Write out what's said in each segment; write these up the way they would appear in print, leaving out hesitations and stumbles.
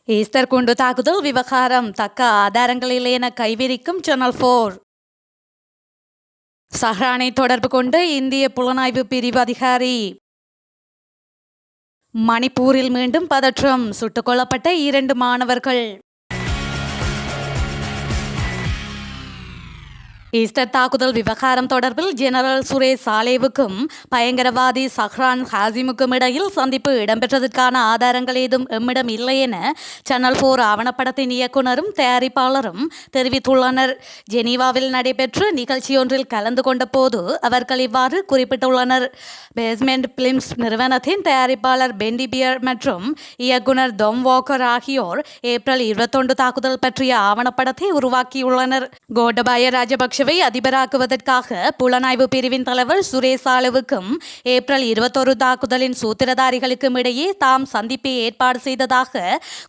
Easter குண்டு தாக்குதல் விவகாரம் தக்க ஆதாரங்களில் என கைவிரிக்கும் சேனல் 4. சஹ்ரானை தொடர்பு கொண்டு இந்திய புலனாய்வு பிரிவு அதிகாரி. மணிப்பூரில் மீண்டும் பதற்றம், சுட்டுக் கொல்லப்பட்ட 2 மாணவர்கள். ஈஸ்டர் தாக்குதல் விவகாரம் தொடர்பில் ஜெனரல் சுரேஷ் சாலேவுக்கும் பயங்கரவாதி சஹ்ரான் ஹாசிமுக்கும் இடையில் சந்திப்பு இடம்பெற்றதற்கான ஆதாரங்கள் ஏதும் எம்மிடம் இல்லை என சேனல் 4 ஆவணப்படத்தின் இயக்குனரும் தயாரிப்பாளரும் தெரிவித்துள்ளனர். ஜெனீவாவில் நடைபெற்ற நிகழ்ச்சியொன்றில் கலந்து கொண்ட போது அவர்கள் இவ்வாறு குறிப்பிட்டுள்ளனர். பேஸ்மெண்ட் பிலிம்ஸ் நிறுவனத்தின் தயாரிப்பாளர் பெண்டி பியர் மற்றும் இயக்குனர் தொம் வாக்கர் ஆகியோர் ஏப்ரல் 21 தாக்குதல் பற்றிய ஆவணப்படத்தை உருவாக்கியுள்ளனர். கோட்டபாய ராஜபக்ஷ அதிபராக்குவதற்காக புலனாய்வு பிரிவின் தலைவர் சுரேஷ் சாலுவுக்கும் ஏப்ரல் 21 தாக்குதலின் சூத்திரதாரிகளுக்கும் இடையே தாம் சந்திப்பை ஏற்பாடு செய்ததாக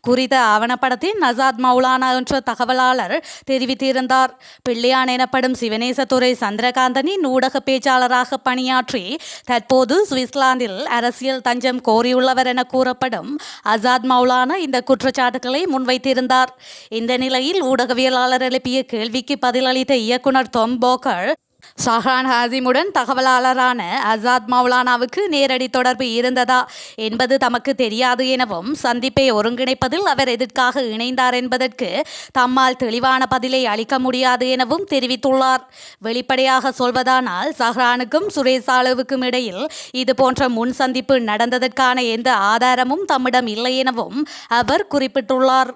குறித்த ஆவணப்படத்தின் நசாத் மௌலானா என்ற தகவலாளர் தெரிவித்திருந்தார். பிள்ளையான் எனப்படும் சிவனேசத்துறை சந்திரகாந்தனின் ஊடக பேச்சாளராக பணியாற்றி தற்போது சுவிட்சர்லாந்தில் அரசியல் தஞ்சம் கோரியுள்ளவர் என கூறப்படும் அசாத் மௌலானா இந்த குற்றச்சாட்டுகளை முன்வைத்திருந்தார். இந்த நிலையில் ஊடகவியலாளர் எழுப்பிய கேள்விக்கு பதிலளித்த இயக்குனர் தொம் வாக்கர், சஹ்ரான் ஹாசிமுடன் தகவலாளரான அசாத் மௌலானாவுக்கு நேரடி தொடர்பு இருந்ததா என்பது தமக்கு தெரியாது எனவும், சந்திப்பை ஒருங்கிணைப்பதில் அவர் எதற்காக இணைந்தார் என்பதற்கு தம்மால் தெளிவான பதிலை அளிக்க முடியாது எனவும் தெரிவித்துள்ளார். வெளிப்படையாக சொல்வதானால் சஹ்ரானுக்கும் சுரேஷ் சாலுவுக்கும் இடையில் இதுபோன்ற முன் சந்திப்பு நடந்ததற்கான எந்த ஆதாரமும் தம்மிடம் இல்லை எனவும் அவர் குறிப்பிட்டுள்ளார்.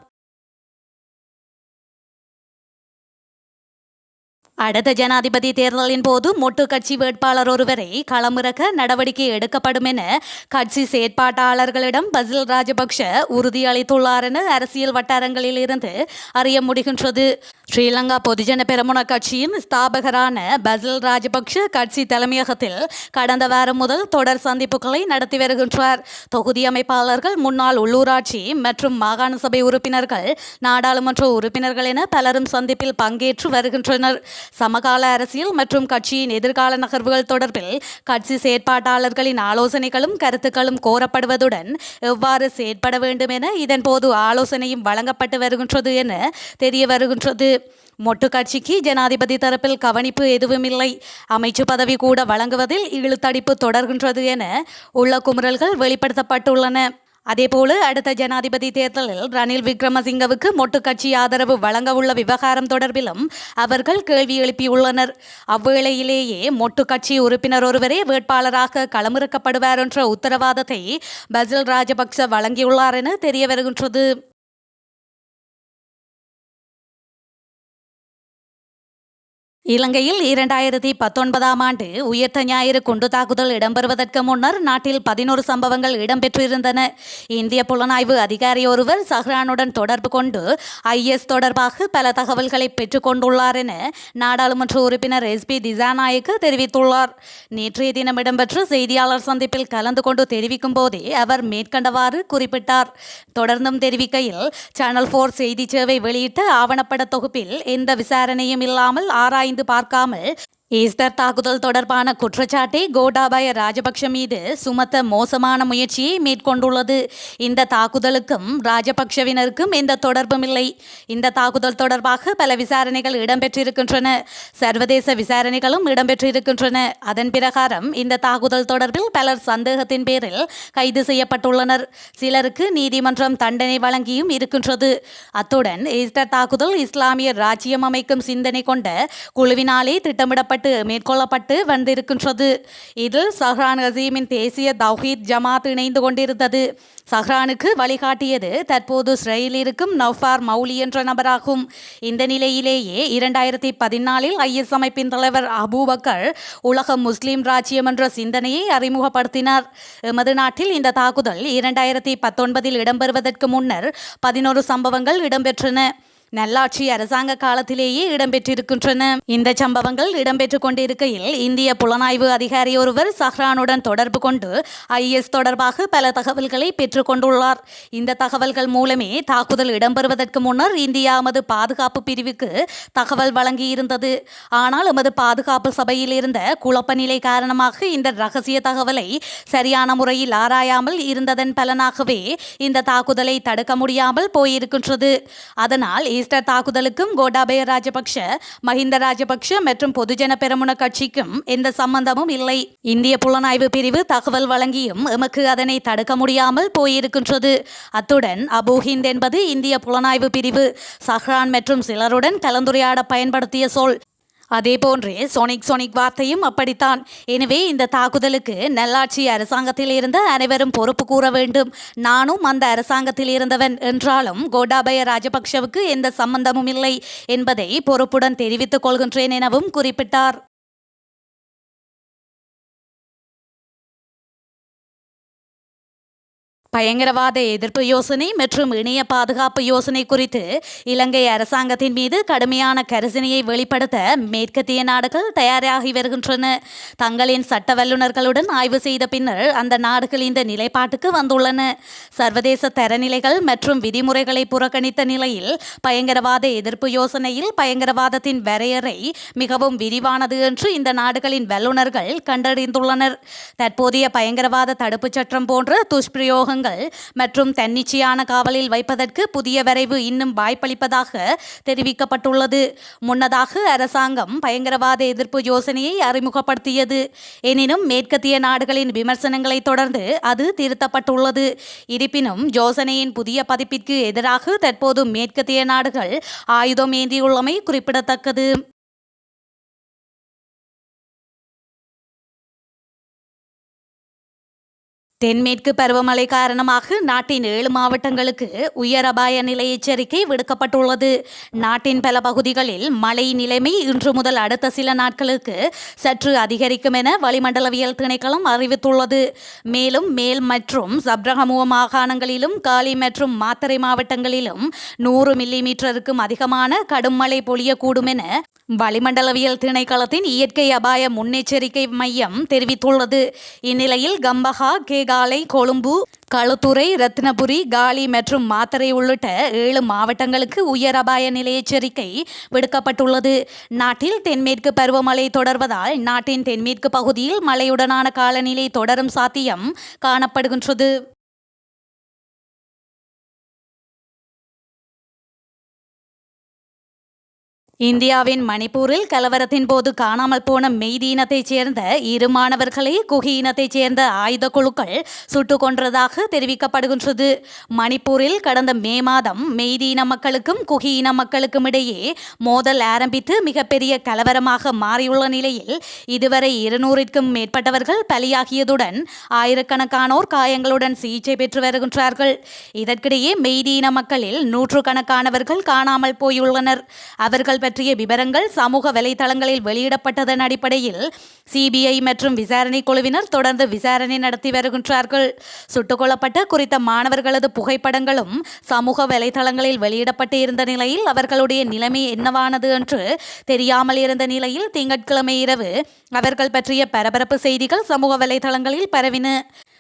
அடுத்த ஜனாதிபதி தேர்தலின் போது மொட்டு கட்சி வேட்பாளர் ஒருவரை களமிறக்க நடவடிக்கை எடுக்கப்படும் என கட்சி செயற்பாட்டாளர்களிடம் பசில் ராஜபக்ஷ உறுதியளித்துள்ளார் என அரசியல் வட்டாரங்களில் இருந்து அறிய முடிகின்றது. ஸ்ரீலங்கா பொதுஜன பெரமுன கட்சியின் ஸ்தாபகரான பசில் ராஜபக்ஷ கட்சி தலைமையகத்தில் கடந்த வாரம் முதல் தொடர் சந்திப்புகளை நடத்தி வருகின்றார். தொகுதி அமைப்பாளர்கள், முன்னாள் உள்ளூராட்சி மற்றும் மாகாண சபை உறுப்பினர்கள், நாடாளுமன்ற உறுப்பினர்கள் என பலரும் சந்திப்பில் பங்கேற்று வருகின்றனர். சமகால அரசியல் மற்றும் கட்சியின் எதிர்கால நகர்வுகள் தொடர்பில் கட்சி செயற்பாட்டாளர்களின் ஆலோசனைகளும் கருத்துக்களும் கோரப்படுவதுடன் எவ்வாறு செயற்பட வேண்டும் என இதன்போது ஆலோசனையும் வழங்கப்பட்டு வருகின்றது என தெரிய வருகின்றது. மொட்டு கட்சிக்கு ஜனாதிபதி தரப்பில் கவனிப்பு எதுவுமில்லை, அமைச்சு பதவி கூட வழங்குவதில் இழுத்தடிப்பு தொடர்கின்றது என உள்ள குமுறல்கள் வெளிப்படுத்தப்பட்டுள்ளன. அதேபோல அடுத்த ஜனாதிபதி தேர்தலில் ரணில் விக்ரமசிங்கவுக்கு மொட்டு கட்சி ஆதரவு வழங்க உள்ள விவகாரம் தொடர்பிலும் அவர்கள் கேள்வி எழுப்பியுள்ளனர். அவ்வேளையிலேயே மொட்டு கட்சி உறுப்பினர் ஒருவரே வேட்பாளராக களமிறக்கப்படுவார் என்ற உத்தரவாதத்தை பசில் ராஜபக்ச வழங்கியுள்ளார் என தெரிய வருகின்றது. இலங்கையில் 2019ஆம் ஆண்டு உயிர்த்த ஞாயிறு குண்டு தாக்குதல் இடம்பெறுவதற்கு முன்னர் நாட்டில் 11 சம்பவங்கள் இடம்பெற்றிருந்தன. இந்திய புலனாய்வு அதிகாரி ஒருவர் சஹ்ரானுடன் தொடர்பு கொண்டு IS தொடர்பாக பல தகவல்களை பெற்றுக்கொண்டுள்ளார் என நாடாளுமன்ற உறுப்பினர் SP திசாநாயக்க தெரிவித்துள்ளார். நேற்றைய தினம் இடம்பெற்ற செய்தியாளர் சந்திப்பில் கலந்து கொண்டு தெரிவிக்கும் போதே அவர் மேற்கண்டவாறு குறிப்பிட்டார். தொடர்ந்தும் தெரிவிக்கையில், சேனல் 4 செய்தி சேவை வெளியிட்ட ஆவணப்பட தொகுப்பில் எந்த விசாரணையும் இல்லாமல் ஆராய்ந்து பார்க்காமல் ஈஸ்டர் தாக்குதல் தொடர்பான குற்றச்சாட்டை கோட்டாபய ராஜபக்ஷ மீது சுமத்த மோசமான முயற்சியை மேற்கொண்டுள்ளது. இந்த தாக்குதலுக்கும் ராஜபக்ஷவினருக்கும் எந்த தொடர்பும் இல்லை. இந்த தாக்குதல் தொடர்பாக பல விசாரணைகள் இடம்பெற்றிருக்கின்றன, சர்வதேச விசாரணைகளும் இடம்பெற்றிருக்கின்றன. அதன் பிரகாரம் இந்த தாக்குதல் தொடர்பில் பலர் சந்தேகத்தின் பேரில் கைது செய்யப்பட்டுள்ளனர். சிலருக்கு நீதிமன்றம் தண்டனை வழங்கியும் இருக்கின்றது. அத்துடன் ஈஸ்டர் தாக்குதல் இஸ்லாமிய ராஜ்யம் அமைக்கும் சிந்தனை கொண்ட குழுவினாலே திட்டமிடப்பட்ட மேற்கொள்ளப்பட்டு வந்திருக்கின்றது. இதில் சஹ்ரான் ஹசீமின் தேசிய தௌஹீத் ஜமாத் இணைந்து கொண்டிருந்தது. சஹ்ரானுக்கு வழிகாட்டியது தற்போது இஸ்ரேலில் இருக்கும் நவ்ஃபார் மௌலி என்ற நபராகும். இந்த நிலையிலேயே 2014இல் IS அமைப்பின் தலைவர் அபூபக்கர் உலக முஸ்லிம் ராஜ்யம் என்ற சிந்தனையை அறிமுகப்படுத்தினார். எமது நாட்டில் இந்த தாக்குதல் 2019இல் இடம்பெறுவதற்கு முன்னர் 11 சம்பவங்கள் இடம்பெற்றன. நல்லாட்சி அரசாங்க காலத்திலேயே இடம்பெற்றிருக்கின்றன. இந்த சம்பவங்கள் இடம்பெற்றுக் கொண்டிருக்கையில் இந்திய புலனாய்வு அதிகாரி ஒருவர் சஹ்ரானுடன் தொடர்பு கொண்டு IS தொடர்பாக பல தகவல்களை பெற்றுக் கொண்டுள்ளார். இந்த தகவல்கள் மூலமே தாக்குதல் இடம்பெறுவதற்கு முன்னர் இந்தியா எமது பாதுகாப்பு பிரிவுக்கு தகவல் வழங்கியிருந்தது. ஆனால் எமது பாதுகாப்பு சபையில் இருந்த குழப்ப நிலை காரணமாக இந்த ரகசிய தகவலை சரியான முறையில் ஆராயாமல் இருந்ததன் பலனாகவே இந்த தாக்குதலை தடுக்க முடியாமல் போயிருக்கின்றது. அதனால் ஈஸ்டர் தாக்குதலுக்கும் கோட்டாபய ராஜபக்ஷ, மஹிந்த ராஜபக்ஷ மற்றும் பொதுஜன பெரமுன கட்சிக்கும் எந்த சம்பந்தமும் இல்லை. இந்திய புலனாய்வு பிரிவு தகவல் வழங்கியும் எமக்கு அதனை தடுக்க முடியாமல் போயிருக்கின்றது. அத்துடன் அபு ஹிந்த் என்பது இந்திய புலனாய்வு பிரிவு சஹ்ரான் மற்றும் சிலருடன் கலந்துரையாட பயன்படுத்திய சொல். அதேபோன்றே சோனிக் வார்த்தையும் அப்படித்தான். எனவே இந்த தாக்குதலுக்கு நல்லாட்சி அரசாங்கத்தில் இருந்த அனைவரும் பொறுப்பு கூற வேண்டும். நானும் அந்த அரசாங்கத்தில் இருந்தவன் என்றாலும் கோட்டாபய ராஜபக்ஷவுக்கு எந்த சம்பந்தமும் இல்லை என்பதை பொறுப்புடன் தெரிவித்துக் கொள்கின்றேன் எனவும் குறிப்பிட்டார். பயங்கரவாத எதிர்ப்பு யோசனை மற்றும் இணைய பாதுகாப்பு யோசனை குறித்து இலங்கை அரசாங்கத்தின் மீது கடுமையான கரிசனையை வெளிப்படுத்த மேற்கத்திய நாடுகள் தயாராகி வருகின்றன. தங்களின் சட்ட வல்லுநர்களுடன் ஆய்வு செய்த பின்னர் அந்த நாடுகள் இந்த நிலைப்பாட்டுக்கு வந்துள்ளன. சர்வதேச தரநிலைகள் மற்றும் விதிமுறைகளை புறக்கணித்த நிலையில் பயங்கரவாத எதிர்ப்பு யோசனையில் பயங்கரவாதத்தின் வரையறை மிகவும் விரிவானது என்று இந்த நாடுகளின் வல்லுநர்கள் கண்டறிந்துள்ளனர். தற்போதைய பயங்கரவாத தடுப்புச் சட்டம் போன்ற துஷ்பிரயோகங்கள் மற்றும் தன்னிச்சையான காவலில் வைப்பதற்கு புதிய வரைவு இன்னும் வாய்ப்பளிப்பதாக தெரிவிக்கப்பட்டுள்ளது. முன்னதாக அரசாங்கம் பயங்கரவாத எதிர்ப்பு யோசனையை அறிமுகப்படுத்தியது. எனினும் மேற்கத்திய நாடுகளின் விமர்சனங்களை தொடர்ந்து அது திருத்தப்பட்டுள்ளது. இருப்பினும் யோசனையின் புதிய பதிப்பிற்கு எதிராக தற்போது மேற்கத்திய நாடுகள் ஆயுதம் ஏந்தியுள்ளமை குறிப்பிடத்தக்கது. தென்மேற்கு பருவமழை காரணமாக நாட்டின் 7 மாவட்டங்களுக்கு உயர் அபாய நிலை எச்சரிக்கை விடுக்கப்பட்டுள்ளது. நாட்டின் பல பகுதிகளில் மழை நிலைமை இன்று முதல் அடுத்த சில நாட்களுக்கு சற்று அதிகரிக்கும் என வளிமண்டலவியல் திணைக்களம் அறிவித்துள்ளது. மேலும் மேல் மற்றும் சப்ரகமுவ மாகாணங்களிலும் காலி மற்றும் மாத்தறை மாவட்டங்களிலும் 100 மில்லிமீட்டருக்கும் அதிகமான கடும் மழை பொழியக்கூடும் என வளிமண்டலவியல் திணைக்களத்தின் இயற்கை அபாய முன்னெச்சரிக்கை மையம் தெரிவித்துள்ளது. இந்நிலையில் கம்பஹா, கேகாலை, கொழும்பு, களுத்துறை, ரத்னபுரி, காலி மற்றும் மாத்தறை உள்ளிட்ட 7 மாவட்டங்களுக்கு உயர் அபாய நிலை எச்சரிக்கை விடுக்கப்பட்டுள்ளது. நாட்டில் தென்மேற்கு பருவமழை தொடர்வதால் நாட்டின் தென்மேற்கு பகுதியில் மழையுடனான காலநிலை தொடரும் சாத்தியம் காணப்படுகின்றது. இந்தியாவின் மணிப்பூரில் கலவரத்தின் போது காணாமல் போன மெய்தி இனத்தைச் சேர்ந்த 2 மாணவர்களை குகி இனத்தைச் சேர்ந்த ஆயுத குழுக்கள் சுட்டுக் கொன்றதாக தெரிவிக்கப்படுகின்றது. மணிப்பூரில் கடந்த மே மாதம் மெய்தி இன மக்களுக்கும் குகி இன மக்களுக்கும் இடையே மோதல் ஆரம்பித்து மிகப்பெரிய கலவரமாக மாறியுள்ள நிலையில் இதுவரை 200க்கும் மேற்பட்டவர்கள் பலியாகியதுடன் ஆயிரக்கணக்கானோர் காயங்களுடன் சிகிச்சை பெற்று வருகின்றார்கள். இதற்கிடையே மெய்தி இன மக்களில் 100கணக்கானவர்கள் காணாமல் போயுள்ளனர். அவர்கள் பற்றிய விவரங்கள் சமூக வலைதளங்களில் வெளியிடப்பட்டதன் அடிப்படையில் CBI மற்றும் விசாரணை குழுவினர் தொடர்ந்து விசாரணை நடத்தி வருகின்றார்கள். சுட்டுக் கொல்லப்பட்ட குறித்த மாணவர்களது புகைப்படங்களும் சமூக வலைதளங்களில் வெளியிடப்பட்டு இருந்த நிலையில் அவர்களுடைய நிலைமை என்னவானது என்று தெரியாமல் இருந்த நிலையில் திங்கட்கிழமை இரவு அவர்கள் பற்றிய பரபரப்பு செய்திகள் சமூக வலைதளங்களில் பரவின.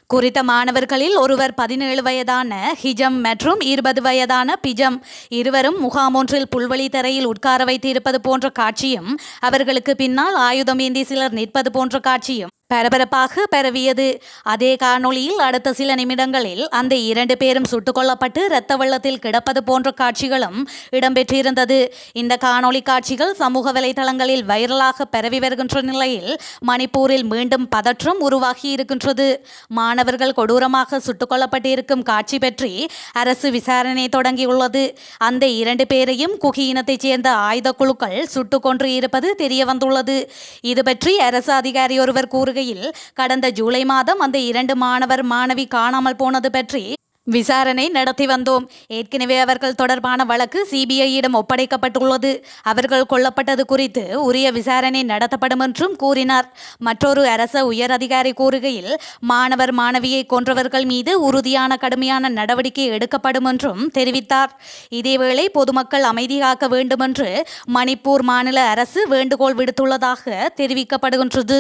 குறித்த மாணவர்களில் ஒருவர் 17 வயதான ஹிஜம் மற்றும் 20 வயதான பிஜம் இருவரும் முகாம் ஒன்றில் புல்வெளி தரையில் உட்கார வைத்து இருப்பது போன்ற காட்சியும் அவர்களுக்கு பின்னால் ஆயுதம் ஏந்தி சிலர் நிற்பது போன்ற காட்சியும் பரபரப்பாக பரவியது. அதே காணொளியில் அடுத்த சில நிமிடங்களில் அந்த 2 பேரும் சுட்டுக் கொல்லப்பட்டு இரத்த வெள்ளத்தில் கிடப்பது போன்ற காட்சிகளும் இடம்பெற்றிருந்தது. இந்த காணொளி காட்சிகள் சமூக வலைதளங்களில் வைரலாக பரவி வருகின்ற நிலையில் மணிப்பூரில் மீண்டும் பதற்றம் உருவாகி இருக்கின்றது. மாணவர்கள் கொடூரமாக சுட்டுக் கொல்லப்பட்டிருக்கும் காட்சி பற்றி அரசு விசாரணை தொடங்கியுள்ளது. அந்த 2 பேரையும் குகி இனத்தைச் சேர்ந்த ஆயுத குழுக்கள் சுட்டுக் கொன்று இருப்பது தெரிய வந்துள்ளது. இது பற்றி அரசு அதிகாரி ஒருவர் கூறுகையில் கடந்த ஜூலை மாதம் அந்த 2 மாணவர் மாணவி காணாமல் போனது பற்றி விசாரணை நடத்தி வந்தோம். ஏற்கனவே அவர்கள் தொடர்பான வழக்கு சிபிஐயிடம் ஒப்படைக்கப்பட்டுள்ளது. அவர்கள் கொல்லப்பட்டது குறித்து உரிய விசாரணை நடத்தப்படும் என்றும் கூறினார். மற்றொரு அரச உயர் அதிகாரி கூறுகையில், மாணவர் மாணவியை கொன்றவர்கள் மீது உறுதியான கடுமையான நடவடிக்கை எடுக்கப்படும் என்றும் தெரிவித்தார். இதேவேளை பொதுமக்கள் அமைதி காக்க வேண்டும் என்று மணிப்பூர் மாநில அரசு வேண்டுகோள் விடுத்துள்ளதாக தெரிவிக்கப்படுகின்றது.